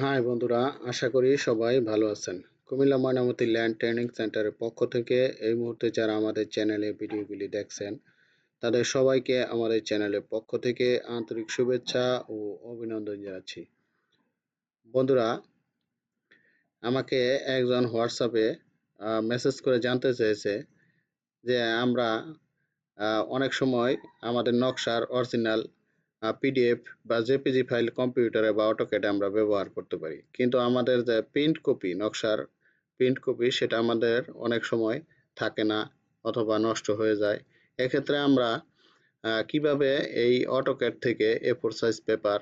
High বন্ধুরা, আশা করি সবাই ভালো আছেন। কুমিল্লা ময়নামতি ল্যান্ড ট্রেনিং সেন্টারের পক্ষ থেকে এই মুহূর্তে যারা আমাদের চ্যানেলে ভিডিওগুলি দেখছেন তাদের সবাইকে আমাদের চ্যানেলের পক্ষ থেকে আন্তরিক শুভেচ্ছা ও অভিনন্দন জানাচ্ছি। বন্ধুরা, আমাকে একজন হোয়াটসঅ্যাপে মেসেজ করে জানতে চেয়েছে যে আমরা অনেক সময় আমাদের নকশার অরিজিনাল পিডিএফ বা জেপিজি ফাইল কম্পিউটারে বা অটোক্যাডে আমরা ব্যবহার করতে পারি, কিন্তু আমাদের যে প্রিন্ট কপি নকশার প্রিন্ট কপি সেটা আমাদের অনেক সময় থাকে না অথবা নষ্ট হয়ে যায়। এক্ষেত্রে আমরা কিভাবে এই অটোক্যাড থেকে এ4 সাইজ পেপার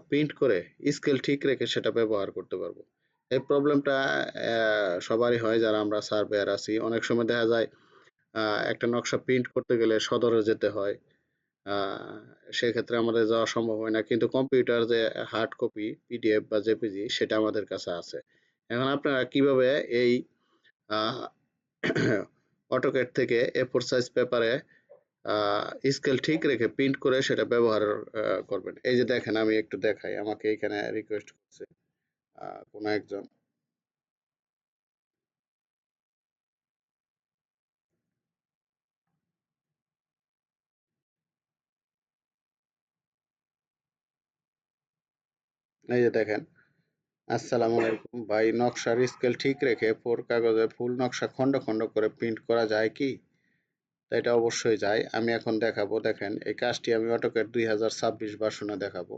প্রিন্ট করে স্কেল ঠিক রেখে সেটা ব্যবহার করতে পারবো। এই প্রবলেমটা সবারই হয় যারা আমরা সার্ভেয়ার আছি। অনেক সময় দেখা যায় একটা নকশা প্রিন্ট করতে গেলে সদরে যেতে হয়। আহ, সেক্ষেত্রে আমাদের যাওয়া সম্ভব হয় না, কিন্তু কম্পিউটার যে হার্ড কপি পিডিএফ বা জেপিজি সেটা আমাদের কাছে আছে। এখন আপনারা কিভাবে এই অটোক্যাড থেকে এ4 সাইজ পেপারে স্কেল ঠিক রেখে প্রিন্ট করে সেটা ব্যবহার করবেন। এই যে দেখেন, আমি একটু দেখাই, আমাকে এখানে রিকোয়েস্ট করছে কোনো একজন। এই যে দেখেন, আসসালামু আলাইকুম ভাই, নকশার স্কেল ঠিক রেখে ফোর কাগজে ফুল নকশা খন্ড খন্ড করে প্রিন্ট করা যায় কি? তো এটা অবশ্যই যায়। আমি এখন দেখাবো। দেখেন, এই কাজটি আমি অটোক্যাড 2026 ভার্সনে দেখাবো।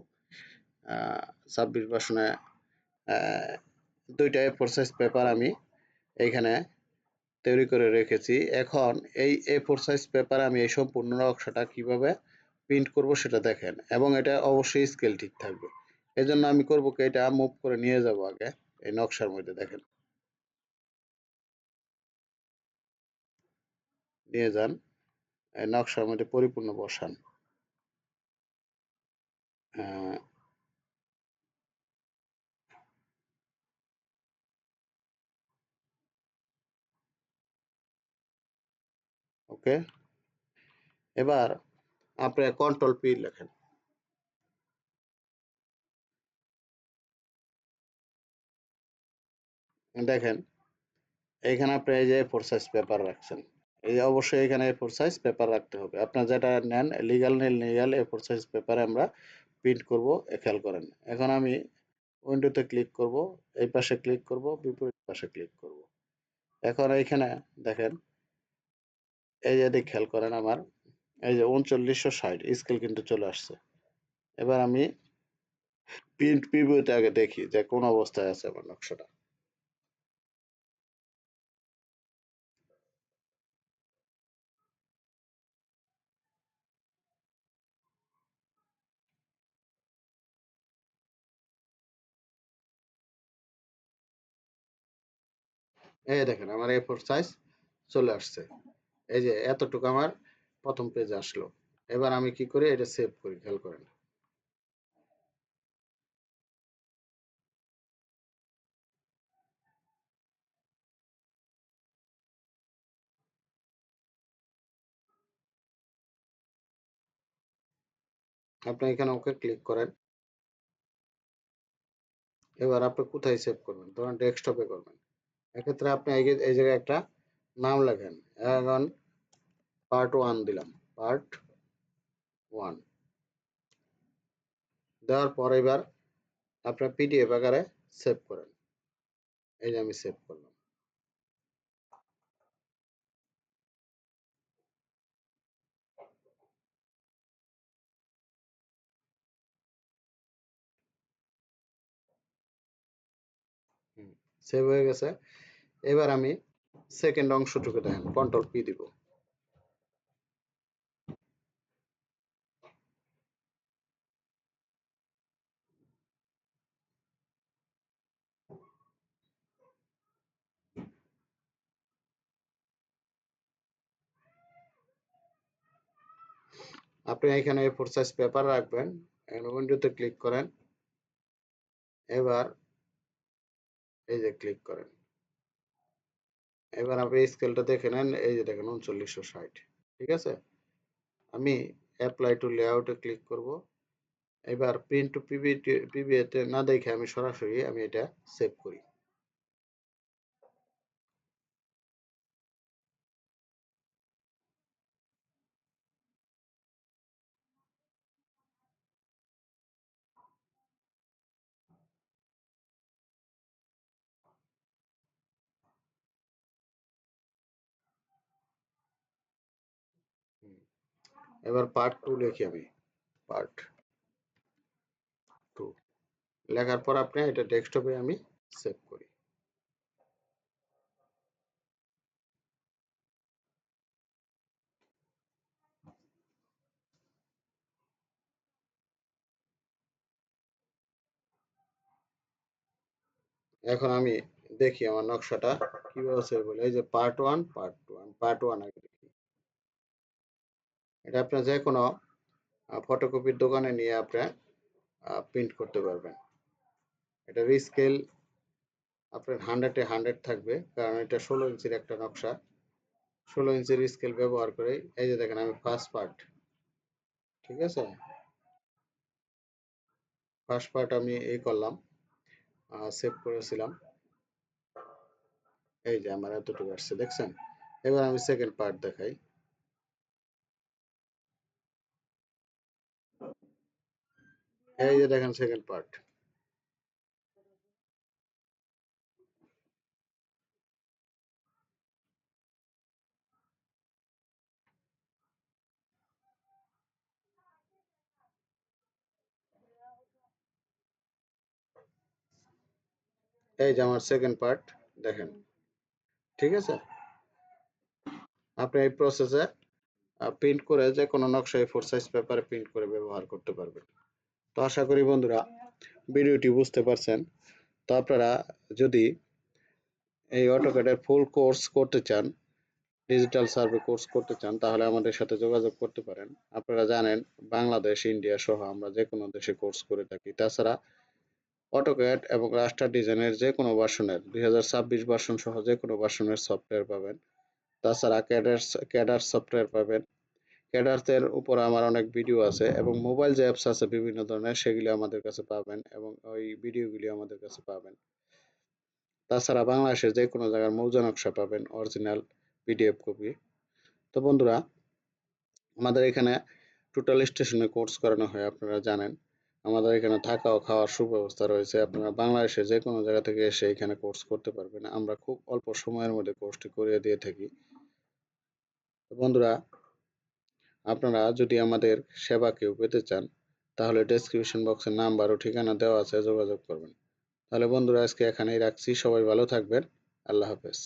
26 ভার্সনে দুইটা এ4 সাইজ পেপার আমি এইখানে তৈরি করে রেখেছি। এখন এই এ4 সাইজ পেপার আমি এই সম্পূর্ণ নকশাটা কিভাবে প্রিন্ট করব সেটা দেখেন, এবং এটা অবশ্যই স্কেল ঠিক থাকবে। এজন্য আমি করব কি, এটা মুভ করে নিয়ে যাব আগে এই নকশার মধ্যে। দেখেন, নিয়ে যান, এই নকশার মধ্যে পরিপূর্ণ বসান। আহ, ওকে, এবার আপনি কন্ট্রোল পি লেখেন। দেখেন, এইখানে আপনি এই যে ফোর সাইজ পেপার রাখছেন, এই যে অবশ্যই এখানে ফোর সাইজ পেপার রাখতে হবে। আপনার যেটা নেন, লিগাল নেন লিগাল, এ ফোর সাইজ পেপারে আমরা প্রিন্ট করব, খেয়াল করেন। এখন আমি উইন্ডোতে ক্লিক করব, এই পাশে ক্লিক করব, বিপরীত পাশে ক্লিক করব। এখন এইখানে দেখেন, এই যে দিক খেয়াল করেন, আমার এই যে 3960 স্কেল কিন্তু চলে আসছে। এবার আমি প্রিন্ট প্রিভিউতে আগে দেখি যে কোন অবস্থায় আছে আমার নকশাটা। এই দেখেন, আমার এ ফোর সাইজ চলে আসছে। এই যে এতটুকু আমার প্রথম পেজে আসলো। এবার আমি কি করি, এটা সেভ করি, খেয়াল করেন। আপনি এখানে ওকে ক্লিক করেন। এবার আপনি কোথায় সেভ করবেন? ধরেন ডেস্কটপে করবেন। এক্ষেত্রে আপনি এই জায়গায় একটা নাম লেখেন। এখন পার্ট ওয়ান দিলাম, পার্ট ওয়ান দেওয়ার পর এবার আপনার পিডিএফ আকারে সেভ করেন। এই যে আমি সেভ করলাম। সেভ হয়ে গেছে। এবার আমি সেকেন্ড অংশটুকু দেখেন, কন্ট্রোল পি দিব। আপনি এখানে ফোর সাইজ পেপার রাখবেন। এখানে উইন্ডোতে ক্লিক করেন। এবার এই যে ক্লিক করেন। এবার আপনি স্কেলটা দেখে নেন। এই যে দেখেন 3960, ঠিক আছে। আমি অ্যাপ্লাই টু লেআউটে ক্লিক করব। এবার প্রিন্ট টু পিভিএতে না দেখে আমি সরাসরি এটা সেভ করি। এবার পার্ট টু লিখি আমি, পার্ট টু লেখার পর আপনি এটা ডেস্কটপে আমি সেভ করি। এখন আমি দেখি আমার নকশাটা কিভাবে সেভ হলো। এই যে পার্ট ওয়ান, পার্ট টু, আমি পার্ট ওয়ান আগে দেখি। এটা আপনার যে কোনো ফটোকপির দোকানে নিয়ে আপনি প্রিন্ট করতে পারবেন। এটা রিস্কেল আপনার 100-এ 100 থাকবে, কারণ এটা 16 ইঞ্চির একটা নকশা। 16 ইঞ্চির স্কেল ব্যবহার করে এই যে দেখেন আমি ফার্স্ট পার্ট, ঠিক আছে, ফার্স্ট পার্ট আমি এই করলাম, সেভ করেছিলাম। এই যে আমার এতটুকু আসছে, দেখছেন। এবার আমি সেকেন্ড পার্ট দেখাই। এই যে দেখেন সেকেন্ড পার্ট। এই যে আমার সেকেন্ড পার্ট, দেখেন, ঠিক আছে। আপনি এই প্রসেসে প্রিন্ট করে যে কোনো নকশা A4 সাইজ পেপারে প্রিন্ট করে ব্যবহার করতে পারবেন। তো আশা করি বন্ধুরা ভিডিওটি বুঝতে পারছেন। তো আপনারা যদি এই অটোক্যাডের ফুল কোর্স করতে চান, ডিজিটাল সার্ভে কোর্স করতে চান, তাহলে আমাদের সাথে যোগাযোগ করতে পারেন। আপনারা জানেন বাংলাদেশ, ইন্ডিয়া সহ আমরা যে কোনো দেশে কোর্স করে থাকি। তাছাড়া অটোক্যাড এবং রাস্টার ডিজাইনের যে কোনো ভার্সনের 2026 ভার্সন সহ যে কোনো ভার্সনের সফটওয়্যার পাবেন। তাছাড়া ক্যাডার সফটওয়্যার পাবেন। ক্যাডারসের উপর আমার অনেক ভিডিও আছে এবং মোবাইল যে অ্যাপস আছে বিভিন্ন ধরনের, সেগুলি আমাদের কাছে পাবেন এবং ওই ভিডিওগুলি আমাদের কাছে পাবেন। তাছাড়া বাংলাদেশের যে কোনো জায়গার মৌজা নকশা পাবেন, অরিজিনাল পিডিএফ কপি। তো বন্ধুরা, আমাদের এখানে টোটাল স্টেশনে কোর্স করানো হয়, আপনারা জানেন। আমাদের এখানে থাকা ও খাওয়ার সুব্যবস্থা রয়েছে। আপনারা বাংলাদেশের যে কোনো জায়গা থেকে এসে এখানে কোর্স করতে পারবেন। আমরা খুব অল্প সময়ের মধ্যে কোর্সটি করিয়ে দিয়ে থাকি। তো বন্ধুরা, আপনারা যদি আমাদের সেবা কেউ পেতে চান, তাহলে ডেসক্রিপশন বক্সে নাম্বার ও ঠিকানা দেওয়া আছে, যোগাযোগ করবেন। তাহলে বন্ধুরা, আজকে এখানেই রাখছি। সবাই ভালো থাকবেন। আল্লাহ হাফেজ।